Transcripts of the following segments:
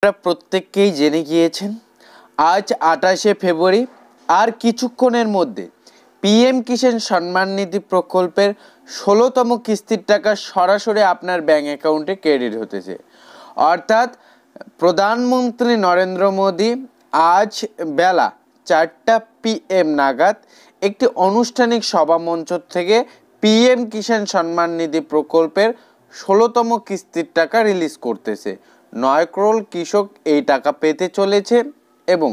আপনারা প্রত্যেককেই জেনে গিয়েছেন আজ 28শে ফেব্রুয়ারি আর কিছুক্ষণের মধ্যে পিএম কিষাণ সম্মান নিধি প্রকল্পের 16তম কিস্তির টাকা সরাসরি আপনার ব্যাংক অ্যাকাউন্টে ক্রেডিট হতেছে। অর্থাৎ প্রধানমন্ত্রী নরেন্দ্র মোদী আজ বেলা 4টা PM নাগাদ একটি আনুষ্ঠানিক সভামঞ্চ থেকে পিএম কিষাণ সম্মান নিধি প্রকল্পের 16তম কিস্তির টাকা রিলিজ করতেছে। 9 করোড় কৃষক এই টাকা পেতে চলেছে এবং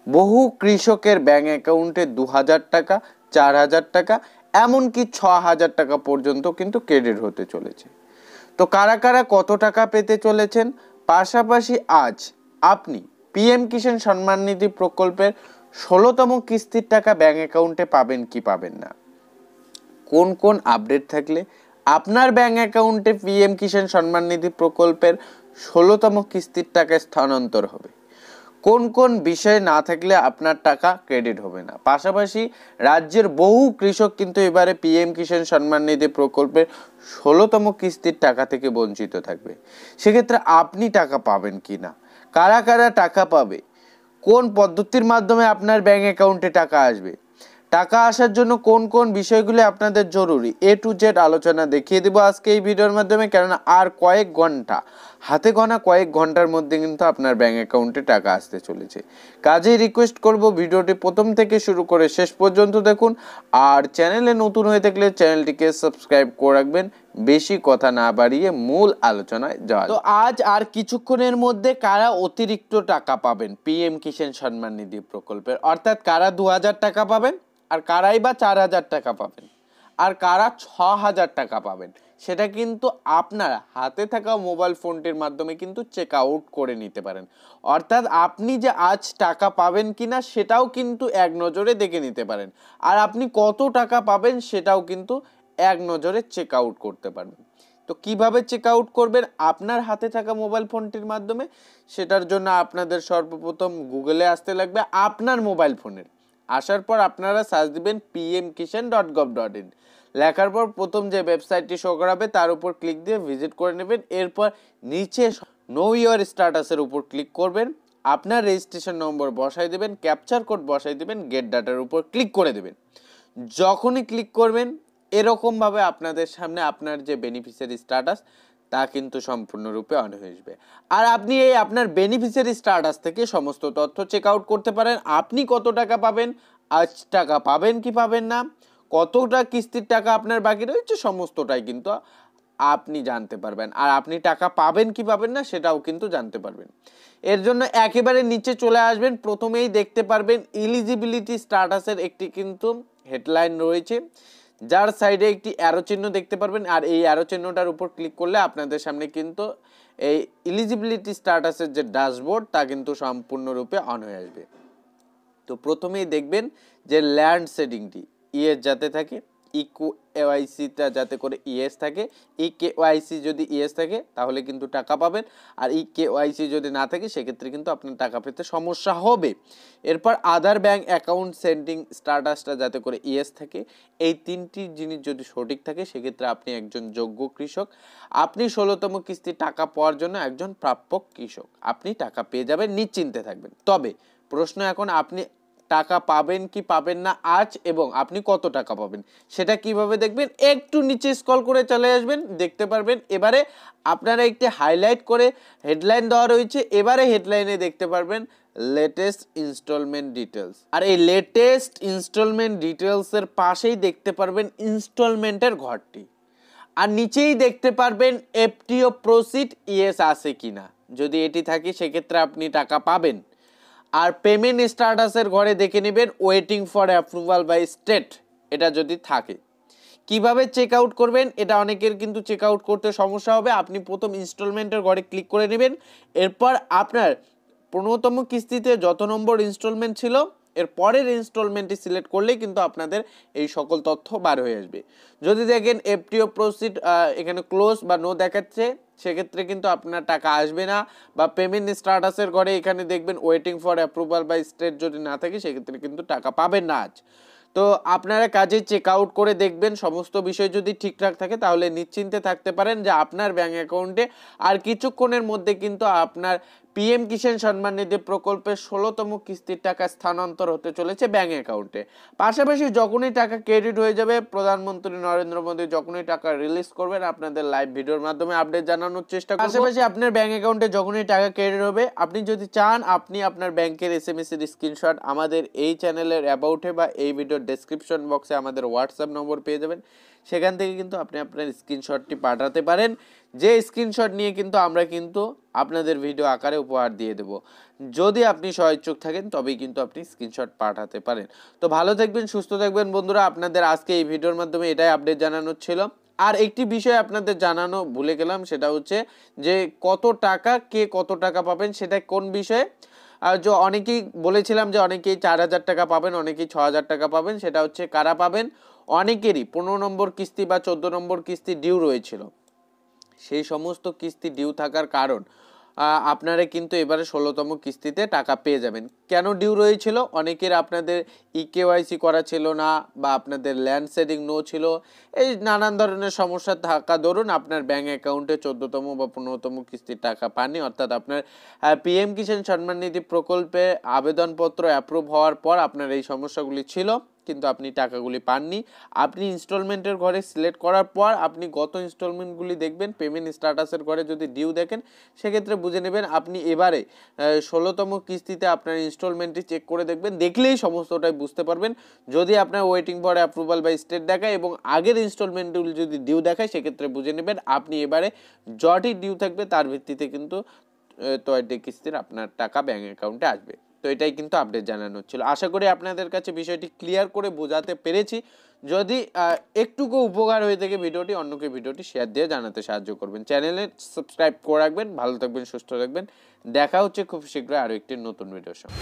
বহু কৃষকের ব্যাংক অ্যাকাউন্টে 2000 টাকা, 4000 টাকা, এমনকি 6000 টাকা পর্যন্ত কিন্তু ক্রেডিট হতে চলেছে। তো কারা কারা কত টাকা পেতে চলেছেন, পাশাপাশি আজ আপনি পিএম কিষাণ সম্মান নিধি প্রকল্পের 16তম কিস্তির টাকা ব্যাংক অ্যাকাউন্টে পাবেন কি পাবেন না, কোন কোন আপডেট থাকলে আপনার ব্যাংক অ্যাকাউন্টে পিএম কিষাণ সম্মান নিধি প্রকল্পের 16তম কিস্তির টাকা স্থানান্তর হবে, কোন কোন বিষয় না থাকলে আপনার টাকা ক্রেডিট হবে না, পাশাপাশি রাজ্যের বহু কৃষক কিন্তু এবারে পিএম কিষাণ সম্মান নিধি প্রকল্পের 16তম কিস্তির টাকা থেকে বঞ্চিত থাকবে। সেক্ষেত্রে আপনি টাকা পাবেন কি না, কারা কারা টাকা পাবে, কোন পদ্ধতির মাধ্যমে আপনার ব্যাংক অ্যাকাউন্টে টাকা আসবে, টাকা আসার জন্য কোন কোন বিষয়গুলি আপনাদের জরুরি, A to Z আলোচনা দেখিয়ে দেবো আজকে এই ভিডিওর মাধ্যমে। কেননা আর কয়েক ঘন্টা, হাতে গোনা কয়েক ঘন্টার মধ্যে কিন্তু আপনার ব্যাংক অ্যাকাউন্টে টাকা আসতে চলেছে। কাজেই রিকোয়েস্ট করব ভিডিওটি প্রথম থেকে শুরু করে শেষ পর্যন্ত দেখুন, আর চ্যানেলে নতুন হয়ে থাকলে চ্যানেলটিকে সাবস্ক্রাইব করে রাখবেন। বেশি কথা না বাড়িয়ে মূল আলোচনায় যাওয়া। তো আজ আর কিছুক্ষণের মধ্যে কারা অতিরিক্ত টাকা পাবেন পিএম কিষাণ সম্মান নিধি প্রকল্পের, অর্থাৎ কারা 2000 টাকা পাবেন, আর কারাই বা 4000 টাকা পাবেন, আর কারা 6000 টাকা পাবেন, সেটা কিন্তু আপনার হাতে থাকা মোবাইল ফোনটির মাধ্যমে কিন্তু চেক আউট করে নিতে পারেন। অর্থাৎ আপনি যে আজ টাকা পাবেন কিনা সেটাও কিন্তু এক নজরে দেখে নিতে পারেন, আর আপনি কত টাকা পাবেন সেটাও কিন্তু এক নজরে চেক আউট করতে পারবেন। তো কিভাবে চেক আউট করবেন আপনার হাতে থাকা মোবাইল ফোনটির মাধ্যমে, সেটার জন্য আপনাদের সর্বপ্রথম গুগলে আসতে লাগবে আপনার মোবাইল ফোনের। আসার পর আপনারা সার্চ দিবেন pmkishan.gov.in, লেখার পর প্রথম যে ওয়েবসাইটটি শো করাবে তার উপর ক্লিক দিয়ে ভিজিট করে নেবেন। এরপর নিচে নো ইওর স্ট্যাটাসের উপর ক্লিক করবেন, আপনার রেজিস্ট্রেশন নম্বর বসাই দেবেন, ক্যাপচার কোড বসাই দেবেন, গেট ডাটার উপর ক্লিক করে দেবেন। যখনই ক্লিক করবেন এরকমভাবে আপনাদের সামনে আপনার যে বেনিফিশিয়ারি স্ট্যাটাস তা কিন্তু সম্পূর্ণরূপে অন হয়ে আসবে, আর আপনি এই আপনার বেনিফিশিয়ারি স্ট্যাটাস থেকে সমস্ত তথ্য চেক আউট করতে পারেন। আপনি কত টাকা পাবেন, আজ টাকা পাবেন কি পাবেন না, কতটা কিস্তির টাকা আপনার বাকি রয়েছে, সমস্তটাই কিন্তু আপনি জানতে পারবেন, আর আপনি টাকা পাবেন কি পাবেন না সেটাও কিন্তু জানতে পারবেন। এর জন্য একেবারে নিচে চলে আসবেন, প্রথমেই দেখতে পারবেন এলিজিবিলিটি স্ট্যাটাসের একটি কিন্তু হেডলাইন রয়েছে, যার সাইডে একটি অ্যারো চিহ্ন দেখতে পারবেন, আর এই অ্যারো চিহ্নটার উপর ক্লিক করলে আপনাদের সামনে কিন্তু এই এলিজিবিলিটি স্ট্যাটাসের যে ড্যাশবোর্ড তা কিন্তু সম্পূর্ণরূপে অন হয়ে আসবে। তো প্রথমেই দেখবেন যে ল্যান্ড সেটিংটি ইয়েস যাতে থাকে, ইকেওয়াইসিটা যাতে করে ইয়েস থাকে, ইকেওয়াইসি যদি ইয়েস থাকে তাহলে কিন্তু টাকা পাবেন, আর ইকেওয়াইসি যদি না থাকে সেক্ষেত্রে কিন্তু আপনার টাকা পেতে সমস্যা হবে। এরপর আদার ব্যাংক অ্যাকাউন্ট সেন্ডিং স্ট্যাটাসটা যাতে করে ইয়েস থাকে, এই তিনটি জিনিস যদি সঠিক থাকে সেক্ষেত্রে আপনি একজন যোগ্য কৃষক, আপনি 16তম কিস্তি টাকা পাওয়ার জন্য একজন প্রাপক কৃষক, আপনি টাকা পেয়ে যাবেন, নিশ্চিন্তে থাকবেন। তবে প্রশ্ন এখন আপনি টাকা পাবেন কি পাবেন না আজ, এবং আপনি কত টাকা পাবেন সেটা কিভাবে দেখবেন, একটু নিচে স্ক্রল করে চলে আসবেন, দেখতে পারবেন এবারে আপনারা একটি হাইলাইট করে হেডলাইন দেওয়া রয়েছে। এবারে হেডলাইনে দেখতে পারবেন লেটেস্ট ইনস্টলমেন্ট ডিটেলস, আর এই লেটেস্ট ইনস্টলমেন্ট ডিটেলসের পাশেই দেখতে পারবেন ইনস্টলমেন্টের ঘরটি, আর নিচেই দেখতে পারবেন এফটিও প্রসিড ইয়েস আছে কিনা, যদি এটি থাকে সেক্ষেত্রে আপনি টাকা পাবেন। আর পেমেন্ট স্ট্যাটাসের ঘরে দেখে নেবেন waiting for approval by state, এটা যদি থাকে। কিভাবে চেক আউট করবেন, এটা অনেকের কিন্তু চেক আউট করতে সমস্যা হবে। আপনি প্রথম ইনস্টলমেন্টের ঘরে ক্লিক করে নেবেন, এরপর আপনার 15তম কিস্তিতে যত নম্বর ইনস্টলমেন্ট ছিল এর পরের ইনস্টলমেন্টটি সিলেক্ট করলেই কিন্তু আপনাদের এই সকল তথ্য বার হয়ে আসবে। যদি দেখেন এফটিও প্রসিড এখানে ক্লোজ বা নো দেখাচ্ছে সেক্ষেত্রে কিন্তু আপনার টাকা আসবে না, বা পেমেন্ট স্ট্যাটাসের ঘরে এখানে দেখবেন waiting for approval by state যদি না থাকে সেক্ষেত্রে কিন্তু টাকা পাবেন না আজ। তো আপনারা কাজে চেক আউট করে দেখবেন, সমস্ত বিষয় যদি ঠিকঠাক থাকে তাহলে নিশ্চিন্তে থাকতে পারেন যে আপনার ব্যাংক অ্যাকাউন্টে আর কিছুক্ষণের মধ্যে কিন্তু আপনার পিএম কিষাণ সম্মান নিধি প্রকল্পের 16তম কিস্তির টাকা স্থানান্তর হতে চলেছে ব্যাংক অ্যাকাউন্টে। পাশাপাশি যখনই টাকা ক্রেডিট হয়ে যাবে, প্রধানমন্ত্রী নরেন্দ্র মোদী যখনই টাকা রিলিজ করবেন আপনাদের লাইভ ভিডিওর মাধ্যমে আপডেট জানানোর চেষ্টা করব। পাশাপাশি আপনার ব্যাংক অ্যাকাউন্টে যখনই টাকা ক্রেডিট হবে, আপনি যদি চান আপনি আপনার ব্যাংকের এসএমএস এর স্ক্রিনশট আমাদের এই চ্যানেলের অ্যাবাউটে বা এই ভিডিওর ডেসক্রিপশন বক্সে আমাদের হোয়াটসঅ্যাপ নম্বর পেয়ে যাবেন। সেখান থেকে কিন্তু আপনি আপনার স্ক্রিনশটটি পাঠাতে পারেন, যে স্ক্রিনশট নিয়ে কিন্তু আমরা কিন্তু আপনাদের ভিডিও আকারে উপহার দিয়ে দেব। যদি আপনি স্বইচ্ছুক থাকেন তবেই কিন্তু আপনি স্ক্রিনশট পাঠাতে পারেন। তো ভালো থাকবেন, সুস্থ থাকবেন বন্ধুরা। আপনাদের আজকে এই ভিডিওর মাধ্যমে এটাই আপডেট জানানোর ছিল। আর একটি বিষয় আপনাদের জানানো ভুলে গেলাম, সেটা হচ্ছে যে কত টাকা কে কত টাকা পাবেন, সেটা কোন বিষয়ে। আর যে অনেকেই বলেছিলাম যে অনেকেই 4,000 টাকা পাবেন, অনেকেই 6,000 টাকা পাবেন। সেটা হচ্ছে কারা পাবেন, অনেকেরই 15 নম্বর কিস্তি বা 14 নম্বর কিস্তি ডিউ রয়েছিল। সেই সমস্ত কিস্তি ডিউ থাকার কারণ আপনারা কিন্তু এবারে 16তম কিস্তিতে টাকা পেয়ে যাবেন। কেন ডিউ রয়েছিল, অনেকের আপনাদের ইকেওয়াইসি করা ছিল না বা আপনাদের ল্যান্ড সেডিং নো ছিল, এই নানান ধরনের সমস্যা থাকা দরুন আপনার ব্যাঙ্ক অ্যাকাউন্টে 14তম বা 15তম কিস্তির টাকা পাননি। অর্থাৎ আপনার পিএম কিষাণ সম্মান নিধি প্রকল্পে আবেদনপত্র অ্যাপ্রুভ হওয়ার পর আপনার এই সমস্যাগুলি ছিল, কিন্তু আপনি টাকাগুলি পাননি। আপনি ইনস্টলমেন্টের ঘরে সিলেক্ট করার পর আপনি গত ইনস্টলমেন্টগুলি দেখবেন, পেমেন্ট স্ট্যাটাসের ঘরে যদি ডিউ দেখেন সেক্ষেত্রে বুঝে নেবেন আপনি এবারে 16তম কিস্তিতে আপনার ইনস্টলমেন্টটি চেক করে দেখবেন, দেখলেই সমস্তটাই বুঝতে পারবেন। যদি আপনার waiting for approval by state দেখায় এবং আগের ইনস্টলমেন্টগুলি যদি ডিউ দেখায় সেক্ষেত্রে বুঝে নেবেন আপনি এবারে যটি ডিউ থাকবে তার ভিত্তিতে কিন্তু তয়টি কিস্তির আপনার টাকা ব্যাঙ্ক অ্যাকাউন্টে আসবে। তো এটাই কিন্তু আপডেট জানানো ছিল। আশা করি আপনাদের কাছে বিষয়টি ক্লিয়ার করে বোঝাতে পেরেছি। যদি একটুকু উপকার হয়ে থাকে ভিডিওটি, অন্যকে ভিডিওটি শেয়ার দিয়ে জানাতে সাহায্য করবেন। চ্যানেলে সাবস্ক্রাইব করে রাখবেন। ভালো থাকবেন, সুস্থ থাকবেন। দেখা হচ্ছে খুব শীঘ্রই আরও একটি নতুন ভিডিওর সঙ্গে।